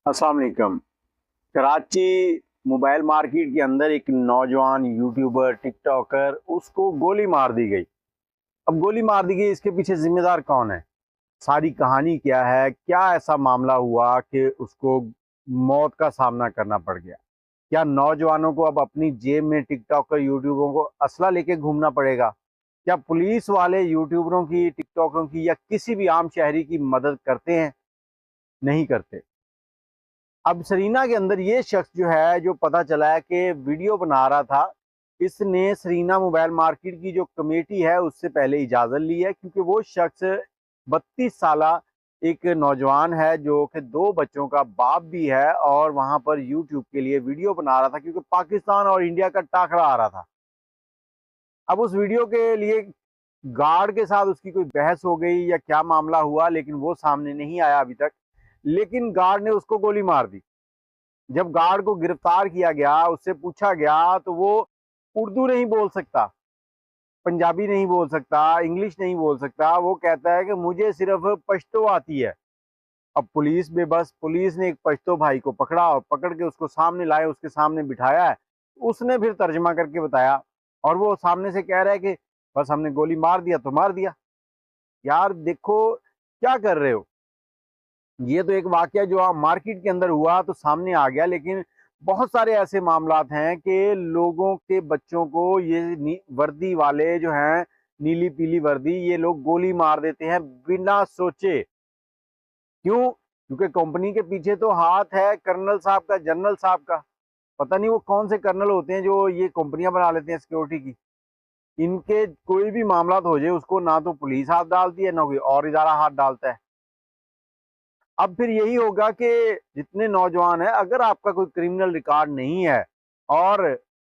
अस्सलाम वालेकुम। Karachi mobile market के अंदर एक नौजवान यूट्यूबर टिकटॉकर उसको गोली मार दी गई। अब गोली मार दी गई, इसके पीछे जिम्मेदार कौन है? सारी कहानी क्या है? क्या ऐसा मामला हुआ कि उसको मौत का सामना करना पड़ गया? क्या नौजवानों को अब अपनी जेब में टिकटॉकर यूट्यूबरों को असला लेके घूमना पड़ेगा? क्या पुलिस वाले यूट्यूबरों की, टिकटॉकरों की या किसी भी आम शहरी की मदद करते हैं? नहीं करते। अब सरीना के अंदर ये शख्स जो है, जो पता चला है कि वीडियो बना रहा था, इसने सरीना मोबाइल मार्केट की जो कमेटी है उससे पहले इजाज़त ली है, क्योंकि वो शख्स 32 साला एक नौजवान है जो कि 2 बच्चों का बाप भी है और वहाँ पर यूट्यूब के लिए वीडियो बना रहा था, क्योंकि पाकिस्तान और इंडिया का टाकरा आ रहा था। अब उस वीडियो के लिए गार्ड के साथ उसकी कोई बहस हो गई या क्या मामला हुआ, लेकिन वो सामने नहीं आया अभी तक। लेकिन गार्ड ने उसको गोली मार दी। जब गार्ड को गिरफ्तार किया गया, उससे पूछा गया, तो वो उर्दू नहीं बोल सकता, पंजाबी नहीं बोल सकता, इंग्लिश नहीं बोल सकता। वो कहता है कि मुझे सिर्फ पश्तो आती है। अब पुलिस बेबस, पुलिस ने एक पश्तो भाई को पकड़ा और पकड़ के उसको सामने लाए, उसके सामने बिठाया है। उसने फिर तर्जमा करके बताया और वो सामने से कह रहा है कि बस हमने गोली मार दिया तो मार दिया। यार देखो, क्या कर रहे हो? ये तो एक वाकया जो मार्केट के अंदर हुआ तो सामने आ गया, लेकिन बहुत सारे ऐसे मामलात हैं कि लोगों के बच्चों को ये वर्दी वाले जो हैं, नीली पीली वर्दी, ये लोग गोली मार देते हैं बिना सोचे। क्यों? क्योंकि कंपनी के पीछे तो हाथ है कर्नल साहब का, जनरल साहब का। पता नहीं वो कौन से कर्नल होते हैं जो ये कंपनियां बना लेते हैं सिक्योरिटी की। इनके कोई भी मामलात हो जाए, उसको ना तो पुलिस हाथ डालती है, ना कोई और इदारा हाथ डालता है। अब फिर यही होगा कि जितने नौजवान हैं, अगर आपका कोई क्रिमिनल रिकॉर्ड नहीं है और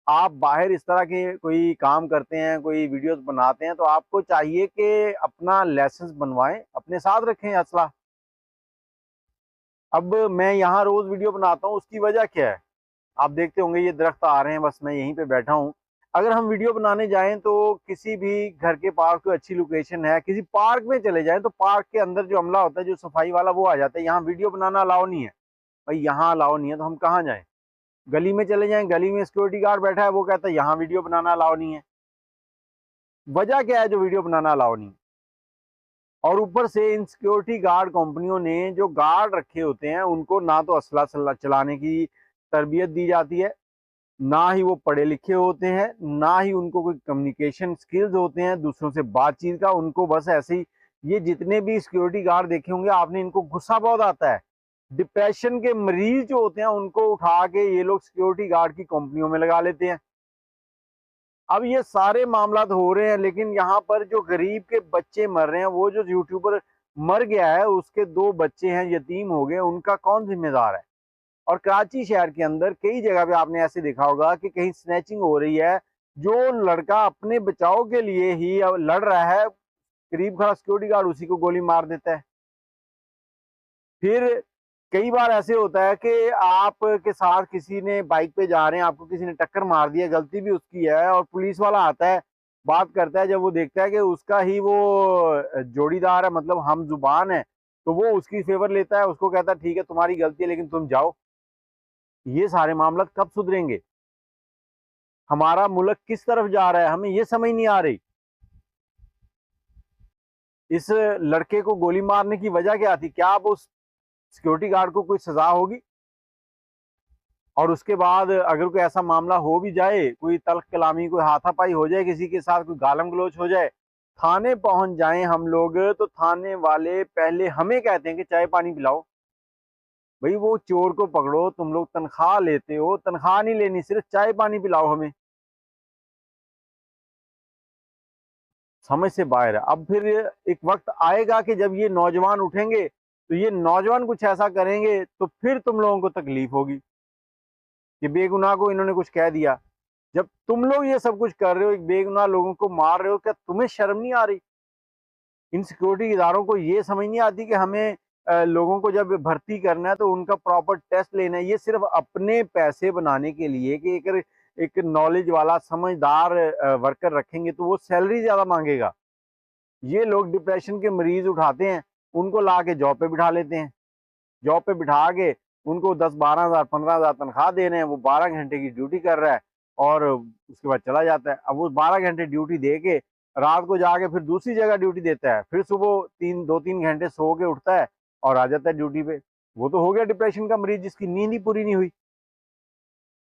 आप बाहर इस तरह के कोई काम करते हैं, कोई वीडियोस बनाते हैं, तो आपको चाहिए कि अपना लाइसेंस बनवाएं, अपने साथ रखें असला। अब मैं यहाँ रोज वीडियो बनाता हूँ, उसकी वजह क्या है? आप देखते होंगे ये दरख्त आ रहे हैं, बस मैं यहीं पे बैठा हूँ। अगर हम वीडियो बनाने जाएं तो किसी भी घर के पास कोई अच्छी लोकेशन है, किसी पार्क में चले जाएं, तो पार्क के अंदर जो अमला होता है, जो सफाई वाला, वो आ जाता है। यहाँ वीडियो बनाना अलाउ नहीं है। भाई यहाँ अलाउ नहीं है तो हम कहाँ जाएं? गली में चले जाएं, गली में सिक्योरिटी गार्ड बैठा है, वो कहता है यहाँ वीडियो बनाना अलाउ नहीं है। वजह क्या है जो वीडियो बनाना अलाउ नहीं है? और ऊपर से इन सिक्योरिटी गार्ड कंपनियों ने जो गार्ड रखे होते हैं, उनको ना तो असला चलाने की तरबियत दी जाती है, ना ही वो पढ़े लिखे होते हैं, ना ही उनको कोई कम्युनिकेशन स्किल्स होते हैं दूसरों से बातचीत का। उनको बस ऐसे ही, ये जितने भी सिक्योरिटी गार्ड देखे होंगे आपने, इनको गुस्सा बहुत आता है। डिप्रेशन के मरीज जो होते हैं उनको उठा के ये लोग सिक्योरिटी गार्ड की कंपनियों में लगा लेते हैं। अब ये सारे मामला हो रहे हैं, लेकिन यहाँ पर जो गरीब के बच्चे मर रहे हैं, वो जो यूट्यूबर मर गया है, उसके 2 बच्चे हैं, यतीम हो गए, उनका कौन जिम्मेदार है? और कराची शहर के अंदर कई जगह पे आपने ऐसे देखा होगा कि कहीं स्नैचिंग हो रही है, जो लड़का अपने बचाव के लिए ही अब लड़ रहा है, करीब खड़ा सिक्योरिटी गार्ड उसी को गोली मार देता है। फिर कई बार ऐसे होता है कि आपके साथ किसी ने बाइक पे जा रहे हैं, आपको किसी ने टक्कर मार दी है, गलती भी उसकी है, और पुलिस वाला आता है, बात करता है। जब वो देखता है कि उसका ही वो जोड़ीदार है, मतलब हम जुबान है, तो वो उसकी फेवर लेता है, उसको कहता है ठीक है तुम्हारी गलती है लेकिन तुम जाओ। ये सारे मामला कब सुधरेंगे? हमारा मुल्क किस तरफ जा रहा है, हमें ये समझ नहीं आ रही। इस लड़के को गोली मारने की वजह क्या थी? क्या अब उस सिक्योरिटी गार्ड को कोई सजा होगी? और उसके बाद अगर कोई ऐसा मामला हो भी जाए, कोई तल्ख कलामी, कोई हाथापाई हो जाए, किसी के साथ कोई गालम गलोच हो जाए, थाने पहुंच जाएं हम लोग, तो थाने वाले पहले हमें कहते हैं कि चाय पानी पिलाओ। भाई वो चोर को पकड़ो, तुम लोग तनख्वाह लेते हो, तनख्वाह नहीं लेनी, सिर्फ चाय पानी पिलाओ हमें। समझ से बाहर है। अब फिर एक वक्त आएगा कि जब ये नौजवान उठेंगे, तो ये नौजवान कुछ ऐसा करेंगे, तो फिर तुम लोगों को तकलीफ होगी कि बेगुनाह को इन्होंने कुछ कह दिया। जब तुम लोग ये सब कुछ कर रहे हो, एक बेगुनाह लोगों को मार रहे हो, क्या तुम्हें शर्म नहीं आ रही? इन सिक्योरिटी इदारों को ये समझ नहीं आती कि हमें लोगों को जब भर्ती करना है तो उनका प्रॉपर टेस्ट लेना है। ये सिर्फ अपने पैसे बनाने के लिए कि एक नॉलेज वाला समझदार वर्कर रखेंगे तो वो सैलरी ज्यादा मांगेगा। ये लोग डिप्रेशन के मरीज उठाते हैं, उनको ला के जॉब पे बिठा लेते हैं। जॉब पे बिठा के उनको 10-12 हज़ार 15 हज़ार तनख्वाह दे रहे हैं, वो 12 घंटे की ड्यूटी कर रहा है और उसके बाद चला जाता है। अब वो 12 घंटे ड्यूटी दे के रात को जाके फिर दूसरी जगह ड्यूटी देता है, फिर सुबह 2-3 घंटे सो के उठता है और आ जाता है ड्यूटी पे। वो तो हो गया डिप्रेशन का मरीज जिसकी नींद ही पूरी नहीं हुई।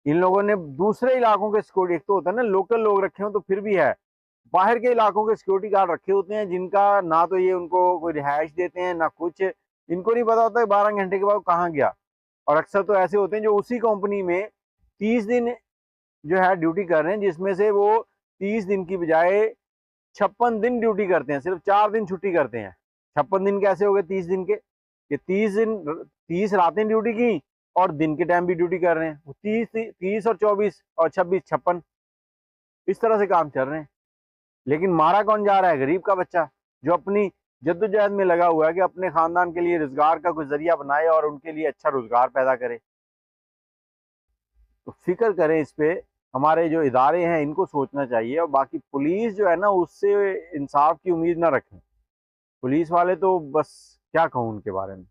इन लोगों ने दूसरे इलाकों के सिक्योरिटी, एक तो होता है ना लोकल लोग रखे हो तो फिर भी है, बाहर के इलाकों के सिक्योरिटी गार्ड रखे होते हैं जिनका ना तो ये उनको कोई रिहाइश देते हैं ना कुछ, इनको नहीं पता होता है 12 घंटे के बाद कहाँ गया। और अक्सर तो ऐसे होते हैं जो उसी कंपनी में 30 दिन जो है ड्यूटी कर रहे हैं, जिसमें से वो 30 दिन की बजाय 56 दिन ड्यूटी करते हैं, सिर्फ 4 दिन छुट्टी करते हैं। 56 दिन कैसे हो गए 30 दिन के? ये 30 दिन, 30 रातें ड्यूटी की और दिन के टाइम भी ड्यूटी कर रहे हैं। वो 30 और 24 और 26 56, इस तरह से काम चल रहे हैं। लेकिन मारा कौन जा रहा है? गरीब का बच्चा, जो अपनी जद्दोजहद में लगा हुआ है कि अपने खानदान के लिए रोजगार का कोई जरिया बनाए और उनके लिए अच्छा रोजगार पैदा करे। तो फिक्र करें इस पे, हमारे जो इदारे हैं इनको सोचना चाहिए। और बाकी पुलिस जो है ना, उससे इंसाफ की उम्मीद ना रखें। पुलिस वाले तो बस क्या कहूँ उनके बारे में।